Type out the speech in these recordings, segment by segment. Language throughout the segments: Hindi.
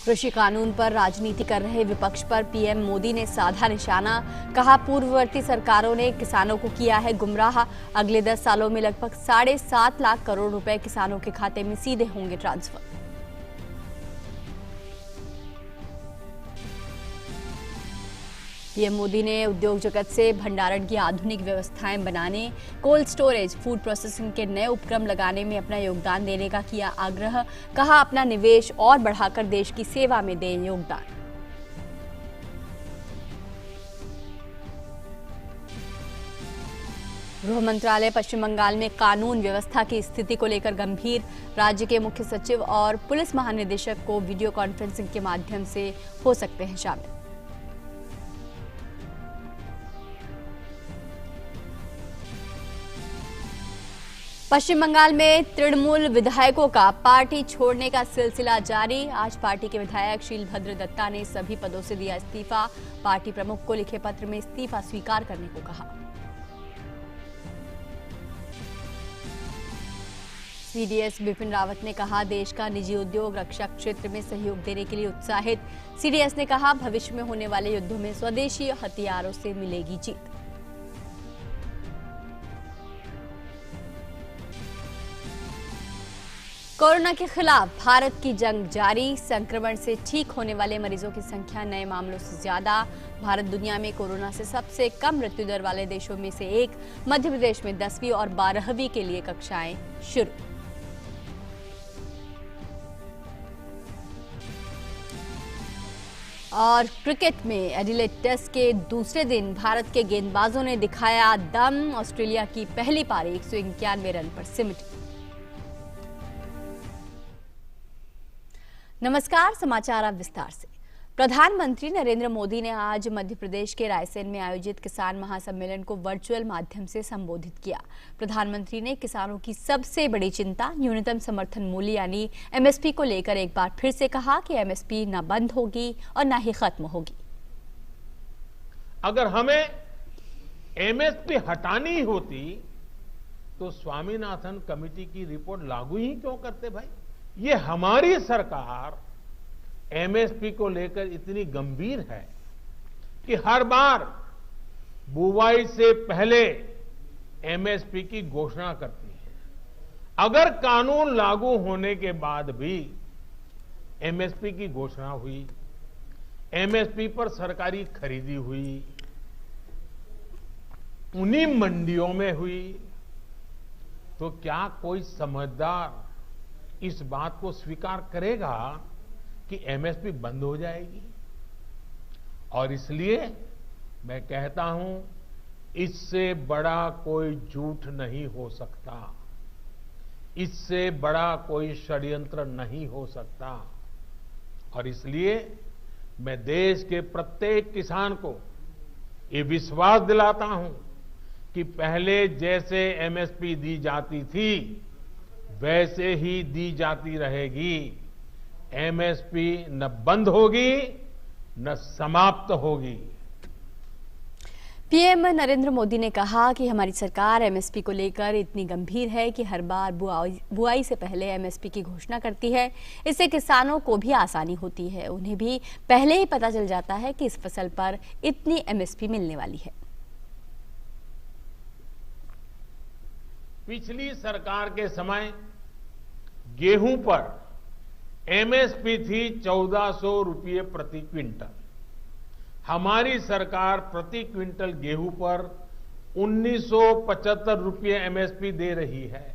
कृषि कानून पर राजनीति कर रहे विपक्ष पर पीएम मोदी ने साधा निशाना। कहा, पूर्ववर्ती सरकारों ने किसानों को किया है गुमराह। अगले 10 सालों में लगभग 7.5 लाख करोड़ रुपए किसानों के खाते में सीधे होंगे ट्रांसफर। पीएम मोदी ने उद्योग जगत से भंडारण की आधुनिक व्यवस्थाएं बनाने, कोल्ड स्टोरेज, फूड प्रोसेसिंग के नए उपक्रम लगाने में अपना योगदान देने का किया आग्रह। कहा, अपना निवेश और बढ़ाकर देश की सेवा में दें योगदान। गृह मंत्रालय पश्चिम बंगाल में कानून व्यवस्था की स्थिति को लेकर गंभीर। राज्य के मुख्य सचिव और पुलिस महानिदेशक को वीडियो कॉन्फ्रेंसिंग के माध्यम से हो सकते हैं शामिल। पश्चिम बंगाल में तृणमूल विधायकों का पार्टी छोड़ने का सिलसिला जारी। आज पार्टी के विधायक शीलभद्र दत्ता ने सभी पदों से दिया इस्तीफा। पार्टी प्रमुख को लिखे पत्र में इस्तीफा स्वीकार करने को कहा। सीडीएस बिपिन रावत ने कहा, देश का निजी उद्योग रक्षा क्षेत्र में सहयोग देने के लिए उत्साहित। सीडीएस ने कहा, भविष्य में होने वाले युद्धों में स्वदेशी हथियारों से मिलेगी जीत। कोरोना के खिलाफ भारत की जंग जारी। संक्रमण से ठीक होने वाले मरीजों की संख्या नए मामलों से ज्यादा। भारत दुनिया में कोरोना से सबसे कम मृत्यु दर वाले देशों में से एक। मध्य प्रदेश में 10वीं और 12वीं के लिए कक्षाएं शुरू। और क्रिकेट में एडिलेड टेस्ट के दूसरे दिन भारत के गेंदबाजों ने दिखाया दम। ऑस्ट्रेलिया की पहली पारी 191 रन पर सिमटी। नमस्कार, समाचार अब विस्तार से। प्रधानमंत्री नरेंद्र मोदी ने आज मध्य प्रदेश के रायसेन में आयोजित किसान महासम्मेलन को वर्चुअल माध्यम से संबोधित किया। प्रधानमंत्री ने किसानों की सबसे बड़ी चिंता न्यूनतम समर्थन मूल्य यानी एमएसपी को लेकर एक बार फिर से कहा कि एमएसपी न बंद होगी और न ही खत्म होगी। अगर हमें एमएसपी हटानी होती तो स्वामीनाथन कमेटी की रिपोर्ट लागू ही क्यों करते भाई। ये हमारी सरकार एमएसपी को लेकर इतनी गंभीर है कि हर बार बुवाई से पहले एमएसपी की घोषणा करती है। अगर कानून लागू होने के बाद भी एमएसपी की घोषणा हुई, एमएसपी पर सरकारी खरीदी हुई, उन्हीं मंडियों में हुई, तो क्या कोई समझदार इस बात को स्वीकार करेगा कि एमएसपी बंद हो जाएगी। और इसलिए मैं कहता हूं, इससे बड़ा कोई झूठ नहीं हो सकता, इससे बड़ा कोई षड्यंत्र नहीं हो सकता। और इसलिए मैं देश के प्रत्येक किसान को ये विश्वास दिलाता हूं कि पहले जैसे एमएसपी दी जाती थी वैसे ही दी जाती रहेगी। एमएसपी न बंद होगी न समाप्त होगी। पीएम नरेंद्र मोदी ने कहा कि हमारी सरकार एमएसपी को लेकर इतनी गंभीर है कि हर बार बुआई से पहले एमएसपी की घोषणा करती है। इससे किसानों को भी आसानी होती है, उन्हें भी पहले ही पता चल जाता है कि इस फसल पर इतनी एमएसपी मिलने वाली है। पिछली सरकार के समय गेहूं पर एमएसपी थी 1400 रुपये प्रति क्विंटल। हमारी सरकार प्रति क्विंटल गेहूं पर 1975 रुपये एमएसपी दे रही है।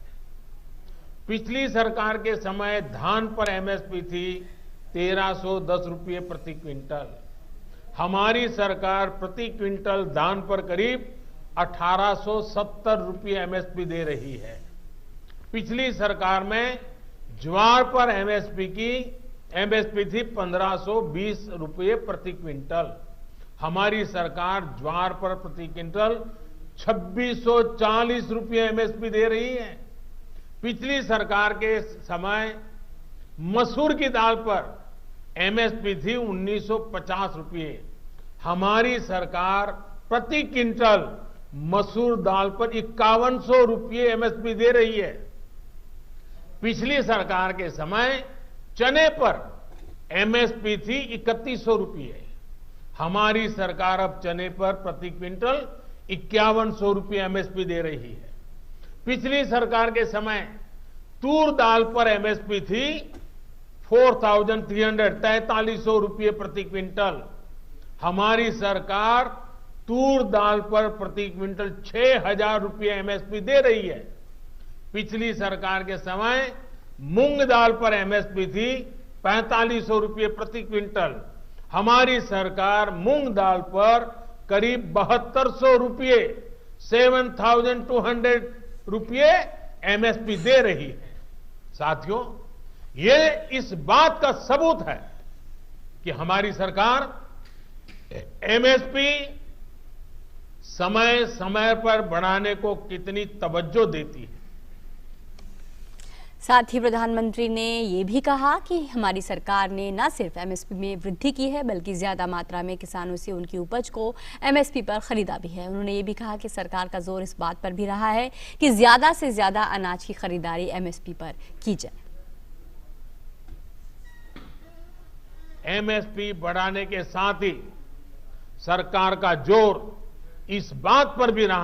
पिछली सरकार के समय धान पर एमएसपी थी 1310 रुपये प्रति क्विंटल। हमारी सरकार प्रति क्विंटल धान पर करीब 1870 रुपये एमएसपी दे रही है। पिछली सरकार में ज्वार पर एमएसपी थी 1520 रुपये प्रति क्विंटल। हमारी सरकार ज्वार पर प्रति क्विंटल 2640 रुपये एमएसपी दे रही है। पिछली सरकार के समय मसूर की दाल पर एमएसपी थी 1950 रुपये। हमारी सरकार प्रति क्विंटल मसूर दाल पर 5100 रुपये एमएसपी दे रही है। पिछली सरकार के समय चने पर एमएसपी थी 3100 रुपये। हमारी सरकार अब चने पर प्रति क्विंटल 5100 रुपये एमएसपी दे रही है। पिछली सरकार के समय तूर दाल पर एमएसपी थी 4300 रुपये प्रति क्विंटल। हमारी सरकार तूर दाल पर प्रति क्विंटल 6000 रुपये एमएसपी दे रही है। पिछली सरकार के समय मूंग दाल पर एमएसपी थी 4500 रुपये प्रति क्विंटल। हमारी सरकार मूंग दाल पर करीब 7200 रुपये 7200 रुपये एमएसपी दे रही है। साथियों, ये इस बात का सबूत है कि हमारी सरकार एमएसपी समय समय पर बढ़ाने को कितनी तवज्जो देती है। साथ ही प्रधानमंत्री ने ये भी कहा कि हमारी सरकार ने न सिर्फ एमएसपी में वृद्धि की है बल्कि ज्यादा मात्रा में किसानों से उनकी उपज को एमएसपी पर खरीदा भी है। उन्होंने ये भी कहा कि सरकार का जोर इस बात पर भी रहा है कि ज्यादा से ज्यादा अनाज की खरीदारी एमएसपी पर की जाए। एमएसपी बढ़ाने के साथ ही सरकार का जोर इस बात पर भी रहा